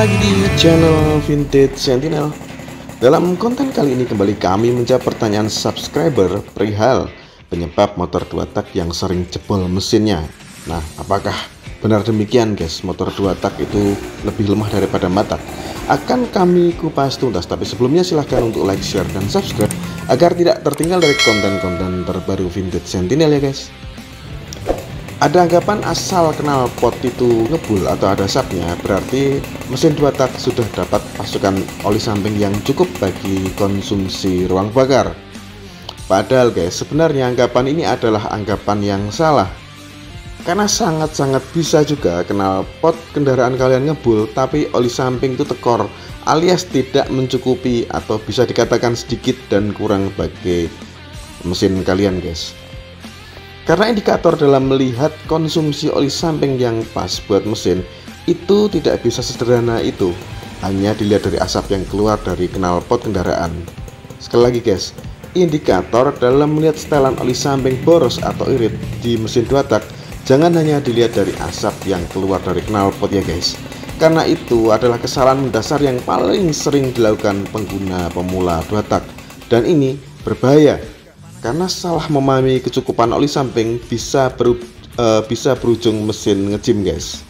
lagi di channel Vintage Sentinel. Dalam konten kali ini kembali kami menjawab pertanyaan subscriber perihal penyebab motor 2 tak yang sering jebol mesinnya. Nah, apakah benar demikian guys? Motor 2 tak itu lebih lemah daripada 4 tak? Akan kami kupas tuntas, tapi sebelumnya silahkan untuk like, share, dan subscribe agar tidak tertinggal dari konten-konten terbaru Vintage Sentinel ya guys. Ada anggapan asal knalpot itu ngebul atau ada asapnya, berarti mesin 2 tak sudah dapat pasukan oli samping yang cukup bagi konsumsi ruang bakar. Padahal guys, sebenarnya anggapan ini adalah anggapan yang salah. Karena sangat-sangat bisa juga knalpot kendaraan kalian ngebul tapi oli samping itu tekor alias tidak mencukupi atau bisa dikatakan sedikit dan kurang bagi mesin kalian guys. Karena indikator dalam melihat konsumsi oli samping yang pas buat mesin itu tidak bisa sederhana itu, hanya dilihat dari asap yang keluar dari knalpot kendaraan. Sekali lagi guys, indikator dalam melihat setelan oli samping boros atau irit di mesin 2 tak jangan hanya dilihat dari asap yang keluar dari knalpot ya guys, karena itu adalah kesalahan mendasar yang paling sering dilakukan pengguna pemula 2 tak, dan ini berbahaya. Karena salah memahami kecukupan oli samping bisa berujung mesin ngejim guys.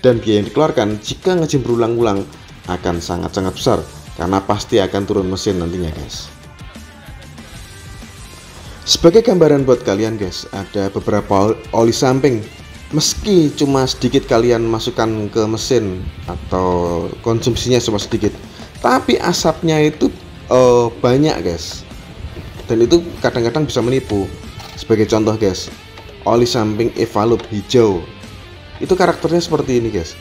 Dan biaya yang dikeluarkan jika ngejim berulang-ulang akan sangat-sangat besar, karena pasti akan turun mesin nantinya guys. Sebagai gambaran buat kalian guys, ada beberapa oli samping. Meski cuma sedikit kalian masukkan ke mesin atau konsumsinya cuma sedikit, tapi asapnya itu banyak guys. Dan itu kadang-kadang bisa menipu. Sebagai contoh guys, oli samping Evalup hijau itu karakternya seperti ini guys.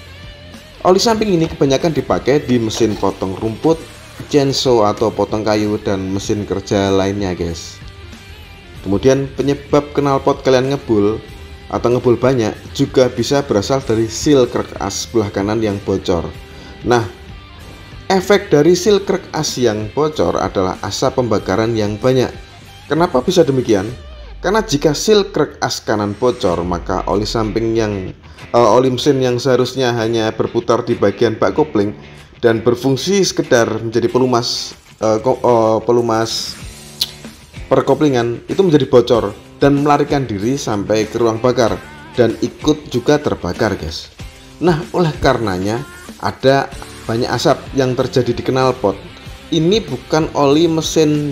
Oli samping ini kebanyakan dipakai di mesin potong rumput, chainsaw atau potong kayu, dan mesin kerja lainnya guys. Kemudian penyebab knalpot kalian ngebul atau ngebul banyak juga bisa berasal dari seal krek as sebelah kanan yang bocor. Nah, efek dari seal krek as yang bocor adalah asap pembakaran yang banyak. Kenapa bisa demikian? Karena jika seal krek as kanan bocor, maka oli samping oli mesin yang seharusnya hanya berputar di bagian bak kopling dan berfungsi sekedar menjadi pelumas perkoplingan itu menjadi bocor dan melarikan diri sampai ke ruang bakar dan ikut juga terbakar guys. Nah, oleh karenanya ada banyak asap yang terjadi di knalpot. Ini bukan oli mesin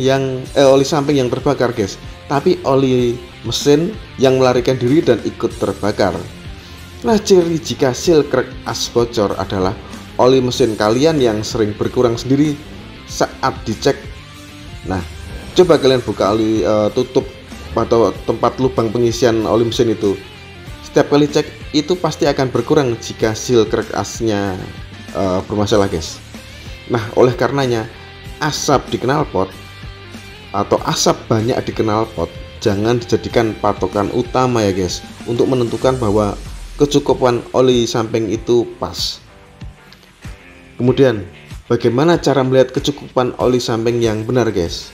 oli samping yang terbakar guys, tapi oli mesin yang melarikan diri dan ikut terbakar. Nah, ciri jika seal krek as bocor adalah oli mesin kalian yang sering berkurang sendiri saat dicek. Nah, coba kalian buka oli tutup atau tempat lubang pengisian oli mesin itu. Setiap kali cek itu pasti akan berkurang jika seal krek asnya bermasalah guys. Nah, oleh karenanya asap di knalpot atau asap banyak di knalpot jangan dijadikan patokan utama ya guys untuk menentukan bahwa kecukupan oli samping itu pas. Kemudian bagaimana cara melihat kecukupan oli samping yang benar guys?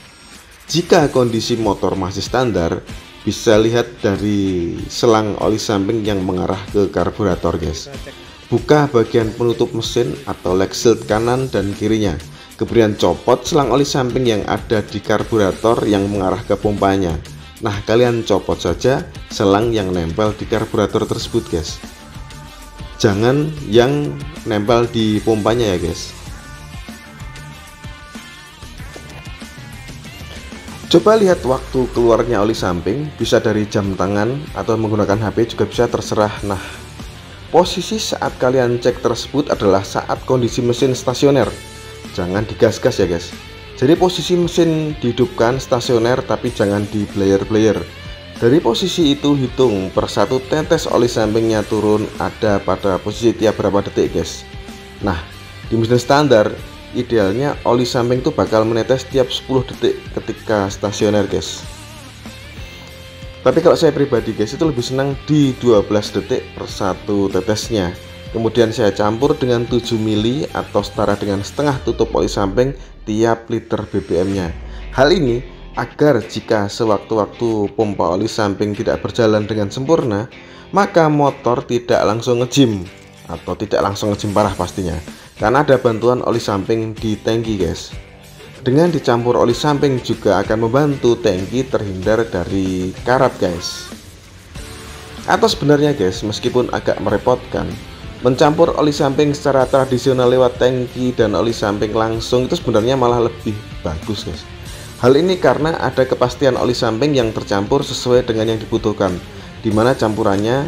Jika kondisi motor masih standar, bisa lihat dari selang oli samping yang mengarah ke karburator guys. Buka bagian penutup mesin atau leg shield kanan dan kirinya. Kemudian copot selang oli samping yang ada di karburator yang mengarah ke pompanya. Nah, kalian copot saja selang yang nempel di karburator tersebut guys. Jangan yang nempel di pompanya ya guys. Coba lihat waktu keluarnya oli samping, bisa dari jam tangan atau menggunakan HP juga bisa, terserah. Nah, posisi saat kalian cek tersebut adalah saat kondisi mesin stasioner, jangan digas-gas ya guys. Jadi posisi mesin dihidupkan stasioner tapi jangan di blayer-blayer. Dari posisi itu hitung per satu tetes oli sampingnya turun ada pada posisi tiap berapa detik guys. Nah, di mesin standar idealnya oli samping itu bakal menetes tiap 10 detik ketika stasioner guys. Tapi kalau saya pribadi guys itu lebih senang di 12 detik per satu tetesnya. Kemudian saya campur dengan 7 mili atau setara dengan setengah tutup oli samping tiap liter BBM nya. Hal ini agar jika sewaktu-waktu pompa oli samping tidak berjalan dengan sempurna, maka motor tidak langsung ngejim atau tidak langsung ngejim parah pastinya. karena ada bantuan oli samping di tangki guys. Dengan dicampur oli samping juga akan membantu tangki terhindar dari karat guys. Atau sebenarnya guys, meskipun agak merepotkan, mencampur oli samping secara tradisional lewat tangki dan oli samping langsung itu sebenarnya malah lebih bagus guys. Hal ini karena ada kepastian oli samping yang tercampur sesuai dengan yang dibutuhkan, dimana campurannya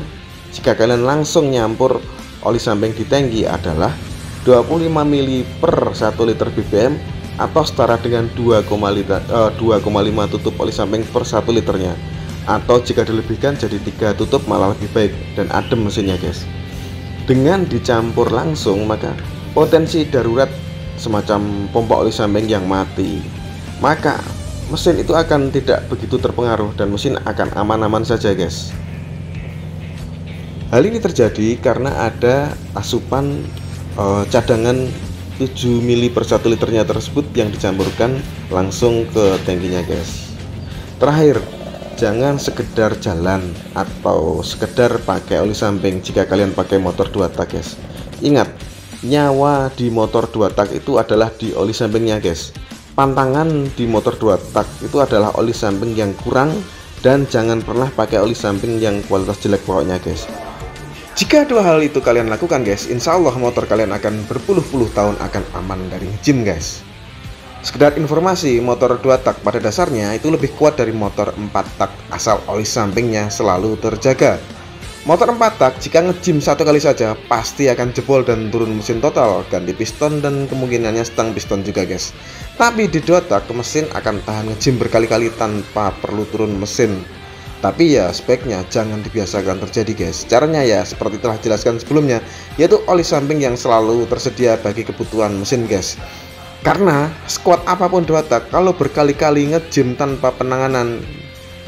jika kalian langsung nyampur oli samping di tangki adalah 25 ml per 1 liter BBM atau setara dengan 2,5 tutup oli samping per 1 liternya, atau jika dilebihkan jadi 3 tutup malah lebih baik dan adem mesinnya guys. Dengan dicampur langsung maka potensi darurat semacam pompa oli samping yang mati, maka mesin itu akan tidak begitu terpengaruh dan mesin akan aman-aman saja guys. Hal ini terjadi karena ada asupan cadangan 7 ml per 1 liternya tersebut yang dicampurkan langsung ke tangkinya guys. Terakhir, jangan sekedar jalan atau sekedar pakai oli samping jika kalian pakai motor 2 tak guys. Ingat, nyawa di motor 2 tak itu adalah di oli sampingnya guys. Pantangan di motor 2 tak itu adalah oli samping yang kurang, dan jangan pernah pakai oli samping yang kualitas jelek pokoknya guys. Jika dua hal itu kalian lakukan guys, insya Allah motor kalian akan berpuluh-puluh tahun akan aman dari nge-gym guys. Sekedar informasi, motor 2 tak pada dasarnya itu lebih kuat dari motor 4 tak asal oli sampingnya selalu terjaga. Motor 4 tak jika nge-gym satu kali saja pasti akan jebol dan turun mesin total, ganti piston dan kemungkinannya stang piston juga guys. Tapi di 2 tak mesin akan tahan nge-gym berkali-kali tanpa perlu turun mesin. Tapi ya speknya jangan dibiasakan terjadi guys. Caranya ya seperti telah jelaskan sebelumnya, yaitu oli samping yang selalu tersedia bagi kebutuhan mesin guys. Karena sekuat apapun 2 tak, kalau berkali-kali nge-gym tanpa penanganan,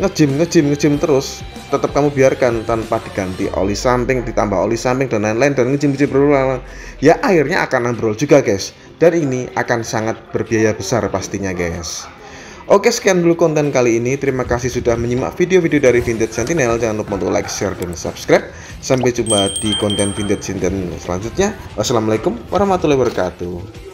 nge-gym terus, tetap kamu biarkan tanpa diganti oli samping, ditambah oli samping dan lain-lain, dan nge-gym berulang, ya akhirnya akan ambrol juga guys. Dan ini akan sangat berbiaya besar pastinya guys. Oke, sekian dulu konten kali ini. Terima kasih sudah menyimak video-video dari Vintage Sentinel. Jangan lupa untuk like, share, dan subscribe. Sampai jumpa di konten Vintage Sentinel selanjutnya. Wassalamualaikum warahmatullahi wabarakatuh.